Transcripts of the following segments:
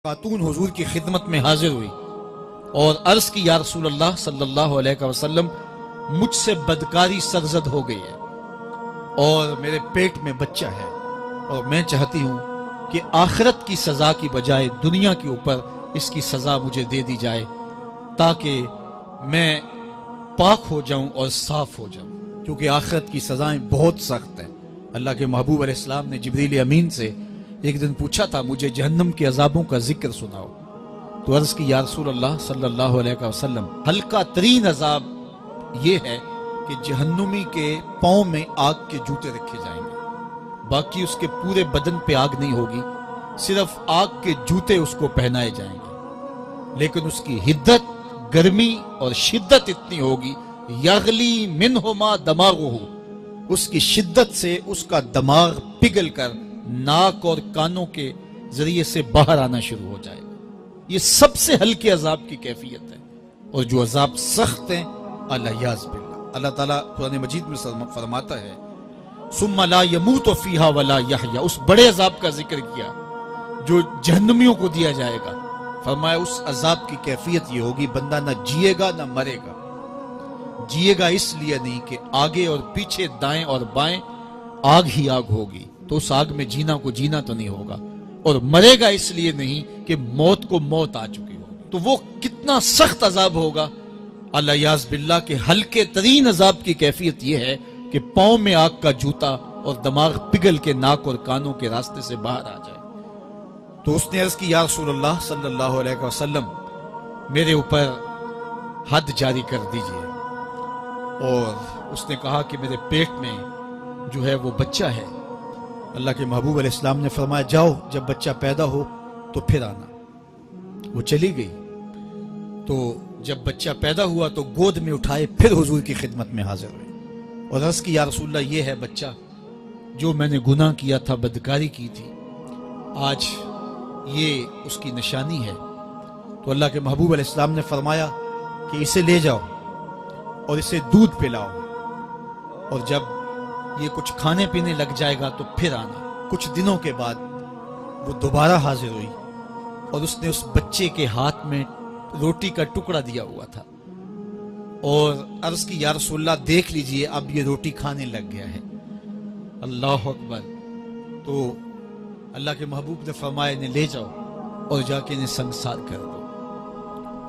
خاتون حضور کی خدمت میں حاضر ہوئی اور عرض کی یا رسول اللہ صلی اللہ علیہ وسلم مجھ سے بدکاری سرزد ہو گئی ہے اور میرے پیٹ میں بچہ ہے اور میں چاہتی ہوں کہ آخرت کی سزا کی بجائے دنیا کے اوپر اس کی سزا مجھے دے دی جائے تاکہ میں پاک ہو جاؤں اور صاف ہو جاؤں، کیونکہ آخرت کی سزائیں بہت سخت ہیں۔ اللہ کے محبوب علیہ السلام نے جبریل امین سے ایک دن پوچھا تھا مجھے جہنم کے عذابوں کا ذکر سناؤ، تو عرض کی یا رسول اللہ صلی اللہ علیہ وسلم ہلکا ترین عذاب یہ ہے کہ جہنمی کے پاؤں میں آگ کے جوتے رکھے جائیں گے، باقی اس کے پورے بدن پہ آگ نہیں ہوگی، صرف آگ کے جوتے اس کو پہنائے جائیں گے، لیکن اس کی حدت، گرمی اور شدت اتنی ہوگی یغلی منہما دماغہ، اس کی شدت سے اس کا دماغ پگھل کر ناک اور کانوں کے ذریعے سے باہر آنا شروع ہو جائے گا۔ یہ سب سے ہلکے عذاب کی کیفیت ہے، اور جو عذاب سخت ہیں الیاذ باللہ، اللہ تعالیٰ قرآن مجید میں فرماتا ہے ثم لا يموت فیہا ولا یحیا، اس بڑے عذاب کا ذکر کیا جو جہنمیوں کو دیا جائے گا، فرمایا اس عذاب کی کیفیت یہ ہوگی بندہ نہ جیے گا نہ مرے گا۔ جیے گا اس لیے نہیں کہ آگے اور پیچھے دائیں اور بائیں آگ ہی آگ ہوگی، تو اس آگ میں جینا کو جینا تو نہیں ہوگا، اور مرے گا اس لیے نہیں کہ موت کو موت آ چکی ہوگی۔ تو وہ کتنا سخت عذاب ہوگا الیاذ باللہ کہ ہلکے ترین عذاب کی کیفیت یہ ہے کہ پاؤں میں آگ کا جوتا اور دماغ پگھل کے ناک اور کانوں کے راستے سے باہر آ جائے۔ تو اس نے عرض کی یا رسول اللہ صلی اللہ علیہ وسلم میرے اوپر حد جاری کر دیجئے، اور اس نے کہا کہ میرے پیٹ میں جو ہے وہ بچہ ہے۔ اللہ کے محبوب علیہ السلام نے فرمایا جاؤ جب بچہ پیدا ہو تو پھر آنا۔ وہ چلی گئی، تو جب بچہ پیدا ہوا تو گود میں اٹھائے پھر حضور کی خدمت میں حاضر ہوئے اور عرض کی یا رسول اللہ یہ ہے بچہ جو میں نے گناہ کیا تھا، بدکاری کی تھی، آج یہ اس کی نشانی ہے۔ تو اللہ کے محبوب علیہ السلام نے فرمایا کہ اسے لے جاؤ اور اسے دودھ پلاؤ، اور جب یہ کچھ کھانے پینے لگ جائے گا تو پھر آنا۔ کچھ دنوں کے بعد وہ دوبارہ حاضر ہوئی اور اس نے اس بچے کے ہاتھ میں روٹی کا ٹکڑا دیا ہوا تھا، اور عرض کی یا رسول اللہ دیکھ لیجئے اب یہ روٹی کھانے لگ گیا ہے۔ اللہ اکبر۔ تو اللہ کے محبوب نے فرمایا انہیں لے جاؤ اور جا کے انہیں سنگسار کر دو۔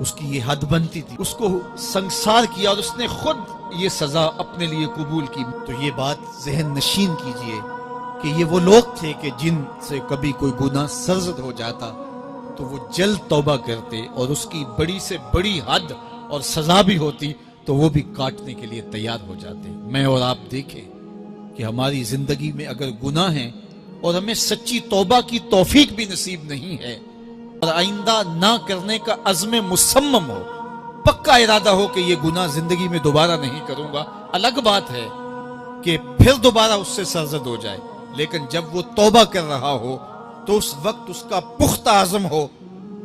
اس کی یہ حد بنتی تھی، اس کو سنگسار کیا اور اس نے خود یہ سزا اپنے لیے قبول کی۔ تو یہ بات ذہن نشین کیجئے کہ یہ وہ لوگ تھے کہ جن سے کبھی کوئی گناہ سرزد ہو جاتا تو وہ جلد توبہ کرتے، اور اس کی بڑی سے بڑی حد اور سزا بھی ہوتی تو وہ بھی کاٹنے کے لیے تیار ہو جاتے۔ میں اور آپ دیکھیں کہ ہماری زندگی میں اگر گناہ ہیں اور ہمیں سچی توبہ کی توفیق بھی نصیب نہیں ہے اور آئندہ نہ کرنے کا عزم مصمم ہو، پکا ارادہ ہو کہ یہ گناہ زندگی میں دوبارہ نہیں کروں گا، الگ بات ہے کہ پھر دوبارہ اس سے سرزد ہو جائے، لیکن جب وہ توبہ کر رہا ہو تو اس وقت اس کا پختہ عزم ہو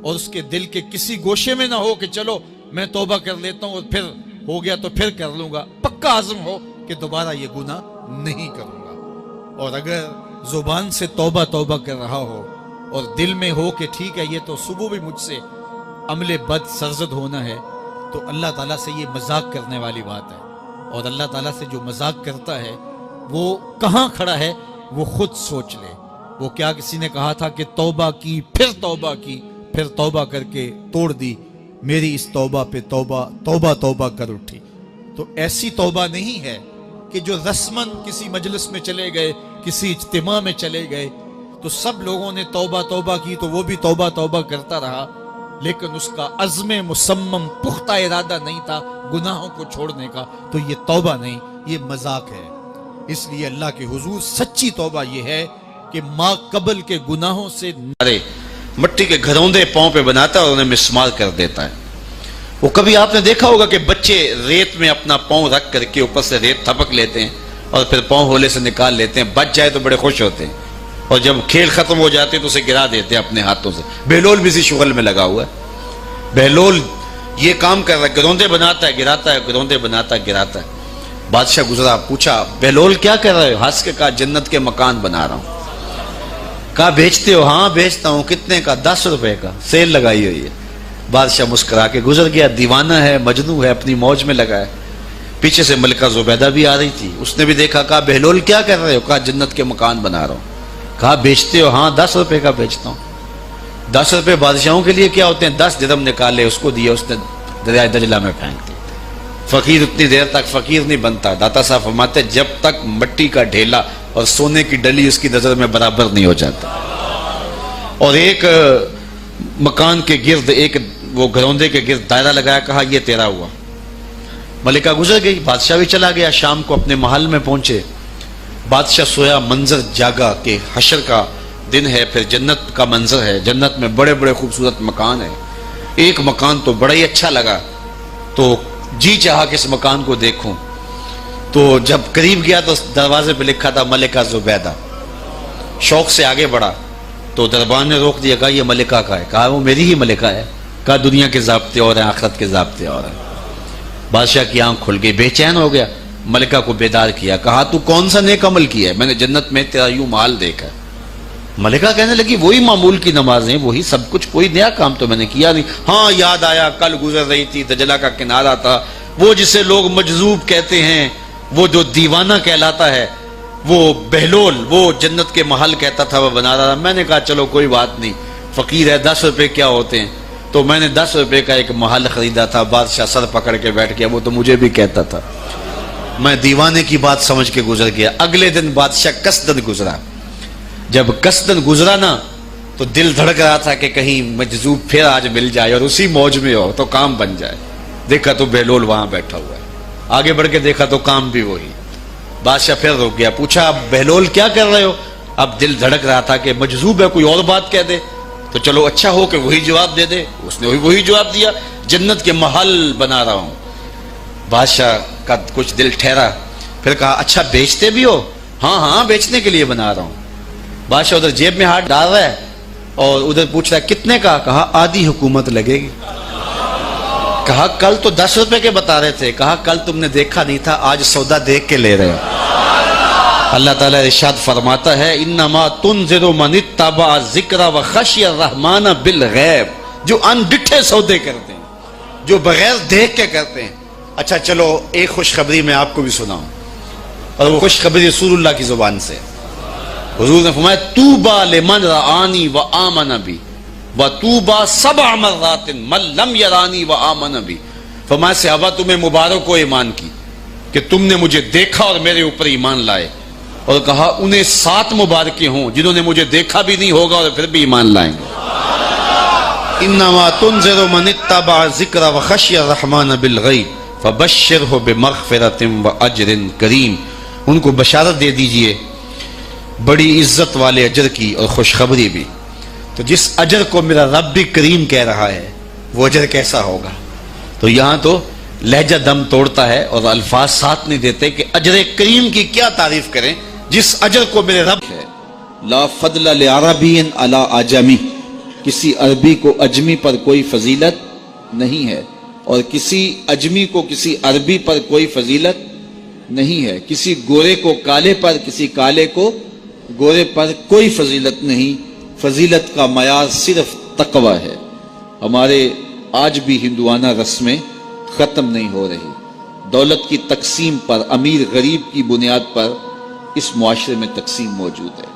اور اس کے دل کے کسی گوشے میں نہ ہو کہ چلو میں توبہ کر لیتا ہوں اور پھر ہو گیا تو پھر کر لوں گا، پکا عزم ہو کہ دوبارہ یہ گناہ نہیں کروں گا۔ اور اگر زبان سے توبہ توبہ کر رہا ہو اور دل میں ہو کہ ٹھیک ہے یہ تو صبح بھی مجھ سے عمل بد سرزد ہونا ہے، تو اللہ تعالیٰ سے یہ مذاق کرنے والی بات ہے، اور اللہ تعالیٰ سے جو مذاق کرتا ہے وہ کہاں کھڑا ہے وہ خود سوچ لے۔ وہ کیا کسی نے کہا تھا کہ توبہ کی پھر توبہ کی، پھر توبہ کر کے توڑ دی، میری اس توبہ پہ توبہ توبہ توبہ کر اٹھی۔ تو ایسی توبہ نہیں ہے کہ جو رسماً کسی مجلس میں چلے گئے، کسی اجتماع میں چلے گئے تو سب لوگوں نے توبہ توبہ کی تو وہ بھی توبہ توبہ کرتا رہا، لیکن اس کا عزم مصمم پختہ ارادہ نہیں تھا گناہوں کو چھوڑنے کا، تو یہ توبہ نہیں، یہ مذاق ہے۔ اس لیے اللہ کے حضور سچی توبہ یہ ہے کہ ماں قبل کے گناہوں سے مٹی کے گھروندے پاؤں پہ بناتا ہے اور انہیں مسمار کر دیتا ہے۔ وہ کبھی آپ نے دیکھا ہوگا کہ بچے ریت میں اپنا پاؤں رکھ کر کے اوپر سے ریت تھپک لیتے ہیں اور پھر پاؤں ہولے سے نکال لیتے ہیں، بچ جائے تو بڑے خوش ہوتے ہیں، اور جب کھیل ختم ہو جاتے ہیں تو اسے گرا دیتے ہیں اپنے ہاتھوں سے۔ بہلول بھی اسی شغل میں لگا ہوا ہے، بہلول یہ کام کر رہا ہے، گروندے بناتا ہے گراتا ہے، گروندے بناتا ہے گراتا ہے۔ بادشاہ گزرا، پوچھا بہلول کیا کر رہے ہو؟ ہنس کے کہا جنت کے مکان بنا رہا ہوں۔ کہا بیچتے ہو؟ ہاں بیچتا ہوں. کتنے کا؟ 10 روپے کا, سیل لگائی ہوئی ہے. بادشاہ مسکرا کے گزر گیا. دیوانہ ہے, مجنوں ہے, اپنی موج میں لگا ہے. پیچھے سے ملکہ زبیدہ بھی آ رہی تھی, اس نے بھی دیکھا. کہا بہلول کیا کر رہے ہو؟ کہا جنت کے مکان بنا رہا ہوں. کہا بیچتے ہو؟ ہاں 10 روپے کا بیچتا ہوں. 10 روپے بادشاہوں کے لیے کیا ہوتے ہیں؟ 10 درہم نکالے, اس کو دیا, اس نے دریائے دجلہ میں پھینک دیا. فقیر اتنی دیر تک فقیر نہیں بنتا. داتا صاحب فرماتے جب تک مٹی کا ڈھیلا اور سونے کی ڈلی اس کی نظر میں برابر نہیں ہو جاتا. اور ایک مکان کے گرد, ایک وہ گھروندے کے گرد دائرہ لگایا. کہا یہ تیرا ہوا. ملکہ گزر گئی, بادشاہ بھی چلا گیا. شام کو اپنے محل میں پہنچے. بادشاہ سویا, منظر جاگا کہ حشر کا دن ہے, پھر جنت کا منظر ہے. جنت میں بڑے بڑے خوبصورت مکان ہیں. ایک مکان تو بڑا ہی اچھا لگا, تو جی چاہا کہ اس مکان کو دیکھوں. تو جب قریب گیا تو دروازے پہ لکھا تھا ملکہ زبیدہ. شوق سے آگے بڑھا تو دربان نے روک دیا. کہا یہ ملکہ کا ہے. کہا وہ میری ہی ملکہ ہے. کہا دنیا کے ضابطے اور ہیں, آخرت کے ضابطے اور ہیں. بادشاہ کی آنکھ کھل گئی, بے چین ہو گیا. ملکہ کو بیدار کیا. کہا تو کون سا نیک عمل کیا ہے؟ میں نے جنت میں تیرا یوں مال دیکھا. ملکہ کہنے لگی وہی معمول کی نمازیں, وہی سب کچھ, کوئی نیا کام تو میں نے کیا نہیں. ہاں یاد آیا, کل گزر رہی تھی, دجلہ کا کنارہ تھا, وہ جسے لوگ مجذوب کہتے ہیں, وہ جو دیوانہ کہلاتا ہے, وہ بہلول, وہ جنت کے محل کہتا تھا, وہ بنا رہا تھا. میں نے کہا چلو کوئی بات نہیں, فقیر ہے, 10 روپے کیا ہوتے ہیں. تو میں نے 10 روپے کا ایک محل خریدا تھا. بادشاہ سر پکڑ کے بیٹھ گیا, وہ تو مجھے بھی کہتا تھا. میں دیوانے کی بات سمجھ کے گزر گیا. اگلے دن بادشاہ قصدن گزرا. جب قصدن گزرا نا تو دل دھڑک رہا تھا کہ کہیں مجذوب پھر آج مل جائے اور اسی موج میں ہو تو کام بن جائے. دیکھا تو بہلول وہاں بیٹھا ہوا ہے. آگے بڑھ کے دیکھا تو کام بھی وہی. بادشاہ پھر رک گیا, پوچھا اب بہلول کیا کر رہے ہو؟ اب دل دھڑک رہا تھا کہ مجذوب ہے, کوئی اور بات کہہ دے تو چلو اچھا ہو کہ وہی جواب دے دے. اس نے وہی جواب دیا, جنت کے محل بنا رہا ہوں. بادشاہ کا کچھ دل ٹھہرا, پھر کہا اچھا بیچتے بھی ہو؟ ہاں ہاں بیچنے کے لیے بنا رہا ہوں. بادشاہ ادھر جیب میں ہاتھ ڈال رہا ہے اور ادھر پوچھ رہا ہے کتنے کا؟ کہا آدھی حکومت لگے گی. کہا کل تو 10 روپے کے بتا رہے تھے. کہا کل تم نے دیکھا نہیں تھا, آج سودا دیکھ کے لے رہے ہو. اللہ تعالیٰ ارشاد فرماتا ہے انما تنذر من اتبع ذکر وخشی الرحمن بالغیب, جو ان ڈٹھے سودے کرتے ہیں, جو بغیر دیکھ کے کرتے ہیں. اچھا چلو ایک خوشخبری میں آپ کو بھی سناؤں, اور وہ خوشخبری رسول اللہ کی زبان سے. حضور نے فرمایا طوبی لمن رآنی وآمن بی وطوبی 7 مرات من لم یرانی وآمن بی. فرمایا صحابہ تمہیں مبارک ہو ایمان کی کہ تم نے مجھے دیکھا اور میرے اوپر ایمان لائے. اور کہا انہیں 7 مبارکیں ہوں جنہوں نے مجھے دیکھا بھی نہیں ہوگا اور پھر بھی ایمان لائیں گے. انما تنذر من اتبع ذکر وخشی الرحمن بالغیب فبشرہ بمغفرۃ واجر کریم. ان کو بشارت دے دیجئے بڑی عزت والے اجر کی اور خوشخبری بھی. تو جس اجر کو میرا رب بھی کریم کہہ رہا ہے وہ اجر کیسا ہوگا. تو یہاں تو لہجہ دم توڑتا ہے اور الفاظ ساتھ نہیں دیتے کہ اجر کریم کی کیا تعریف کریں جس اجر کو میرے رب ہے. لا فضل لعربی علی اعجمی, کسی عربی کو اجمی پر کوئی فضیلت نہیں ہے, اور کسی اجمی کو کسی عربی پر کوئی فضیلت نہیں ہے. کسی گورے کو کالے پر, کسی کالے کو گورے پر کوئی فضیلت نہیں. فضیلت کا معیار صرف تقوی ہے. ہمارے آج بھی ہندوانہ رسمیں ختم نہیں ہو رہی. دولت کی تقسیم پر, امیر غریب کی بنیاد پر اس معاشرے میں تقسیم موجود ہے.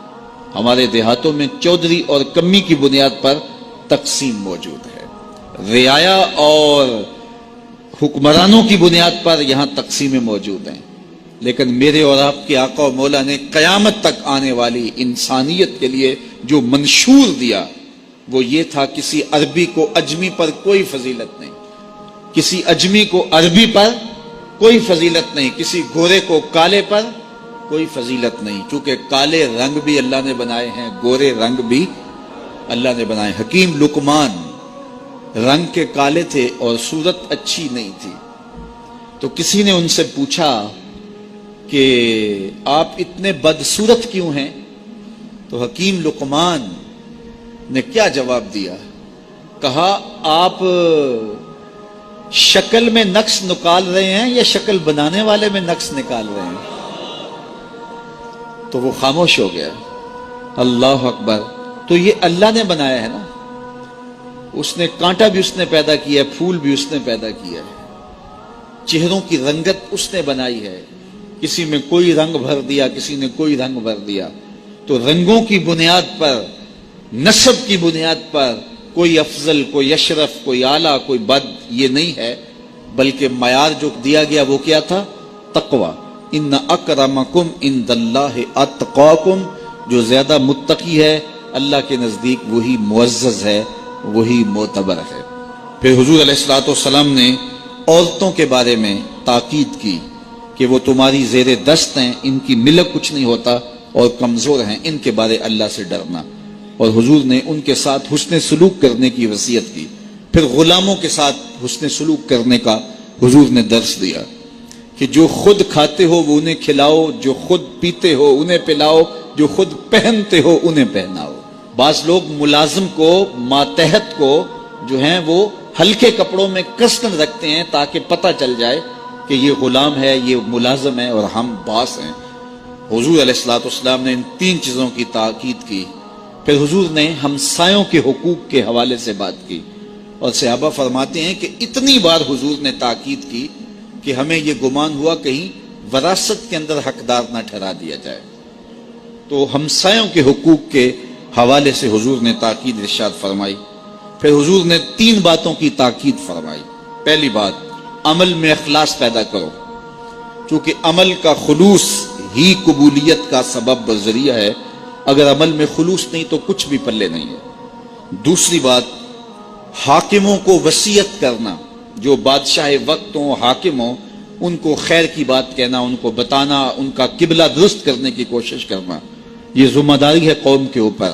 ہمارے دیہاتوں میں چودھری اور کمی کی بنیاد پر تقسیم موجود ہے. رعایا اور حکمرانوں کی بنیاد پر یہاں تقسیمیں موجود ہیں. لیکن میرے اور آپ کے آقا و مولا نے قیامت تک آنے والی انسانیت کے لیے جو منشور دیا وہ یہ تھا کسی عربی کو اجمی پر کوئی فضیلت نہیں, کسی اجمی کو عربی پر کوئی فضیلت نہیں, کسی گورے کو کالے پر کوئی فضیلت نہیں. چونکہ کالے رنگ بھی اللہ نے بنائے ہیں, گورے رنگ بھی اللہ نے بنائے. حکیم لقمان رنگ کے کالے تھے اور صورت اچھی نہیں تھی. تو کسی نے ان سے پوچھا کہ آپ اتنے بدصورت کیوں ہیں؟ تو حکیم لقمان نے کیا جواب دیا؟ کہا آپ شکل میں نقص نکال رہے ہیں یا شکل بنانے والے میں نقص نکال رہے ہیں؟ تو وہ خاموش ہو گیا. اللہ اکبر. تو یہ اللہ نے بنایا ہے نا, اس نے کانٹا بھی اس نے پیدا کیا ہے, پھول بھی اس نے پیدا کیا ہے, چہروں کی رنگت اس نے بنائی ہے, کسی میں کوئی رنگ بھر دیا, کسی نے کوئی رنگ بھر دیا. تو رنگوں کی بنیاد پر, نسب کی بنیاد پر کوئی افضل, کوئی اشرف, کوئی اعلیٰ, کوئی بد, یہ نہیں ہے, بلکہ معیار جو دیا گیا وہ کیا تھا؟ تقوی. ان اکرمکم عند اللہ اتقاکم, جو زیادہ متقی ہے اللہ کے نزدیک وہی معزز ہے, وہی معتبر ہے. پھر حضور علیہ الصلوۃ والسلام نے عورتوں کے بارے میں تاکید کی کہ وہ تمہاری زیر دست ہیں, ان کی ملک کچھ نہیں ہوتا اور کمزور ہیں, ان کے بارے اللہ سے ڈرنا. اور حضور نے ان کے ساتھ حسن سلوک کرنے کی وصیت کی. پھر غلاموں کے ساتھ حسن سلوک کرنے کا حضور نے درس دیا کہ جو خود کھاتے ہو وہ انہیں کھلاؤ, جو خود پیتے ہو انہیں پلاؤ, جو خود پہنتے ہو انہیں پہناؤ. بعض لوگ ملازم کو, ماتحت کو جو ہیں وہ ہلکے کپڑوں میں کسن رکھتے ہیں تاکہ پتہ چل جائے کہ یہ غلام ہے, یہ ملازم ہے اور ہم باس ہیں. حضور علیہ الصلوۃ والسلام نے ان 3 چیزوں کی تاکید کی. پھر حضور نے ہمسایوں کے حقوق کے حوالے سے بات کی, اور صحابہ فرماتے ہیں کہ اتنی بار حضور نے تاکید کی کہ ہمیں یہ گمان ہوا کہیں وراثت کے اندر حقدار نہ ٹھہرا دیا جائے. تو ہمسایوں کے حقوق کے حوالے سے حضور نے تاکید ارشاد فرمائی. پھر حضور نے 3 باتوں کی تاکید فرمائی. پہلی بات, عمل میں اخلاص پیدا کرو, چونکہ عمل کا خلوص ہی قبولیت کا سبب و ذریعہ ہے. اگر عمل میں خلوص نہیں تو کچھ بھی پلے نہیں ہے. دوسری بات, حاکموں کو وصیت کرنا, جو بادشاہ وقت ہوں, حاکم ہوں, ان کو خیر کی بات کہنا, ان کو بتانا, ان کا قبلہ درست کرنے کی کوشش کرنا, یہ ذمہ داری ہے قوم کے اوپر.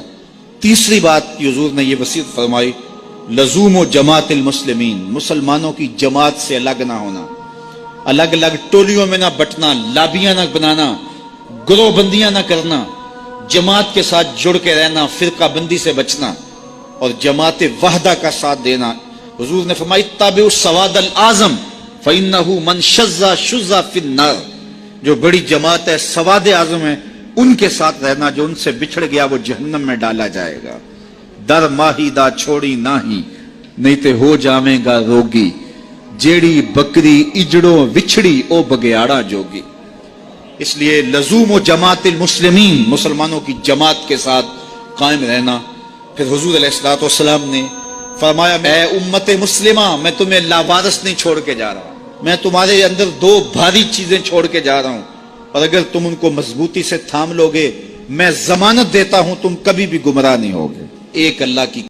تیسری بات کی حضور نے یہ وصیت فرمائی, لزوم و جماعت المسلمین, مسلمانوں کی جماعت سے الگ نہ ہونا, الگ الگ ٹولیوں میں نہ بٹنا, لابیاں نہ بنانا, گروہ بندیاں نہ کرنا, جماعت کے ساتھ جڑ کے رہنا, فرقہ بندی سے بچنا اور جماعت وحدہ کا ساتھ دینا. حضور نے فرمائی, تابع السواد الاعظم فإنہ من شذ شذ فی النار, جو بڑی جماعت ہے, سواد اعظم ہے, ان کے ساتھ رہنا, جو ان سے بچھڑ گیا وہ جہنم میں ڈالا جائے گا. در ماہی دا چھوڑی ناہی, نہیں تے ہو جاویں گا روگی, جیڑی بکری اجڑوں وچھڑی او بگیاڑا جوگی. اس لیے لزوم و جماعت المسلمین, مسلمانوں کی جماعت کے ساتھ قائم رہنا. پھر حضور علیہ الصلوۃ والسلام نے فرمایا, اے امت مسلمہ, میں تمہیں لاوارث نہیں چھوڑ کے جا رہا ہوں, میں تمہارے اندر 2 بھاری چیزیں چھوڑ کے جا رہا ہوں, اور اگر تم ان کو مضبوطی سے تھام لوگے, میں ضمانت دیتا ہوں تم کبھی بھی گمراہ نہیں ہوگے. ایک اللہ کی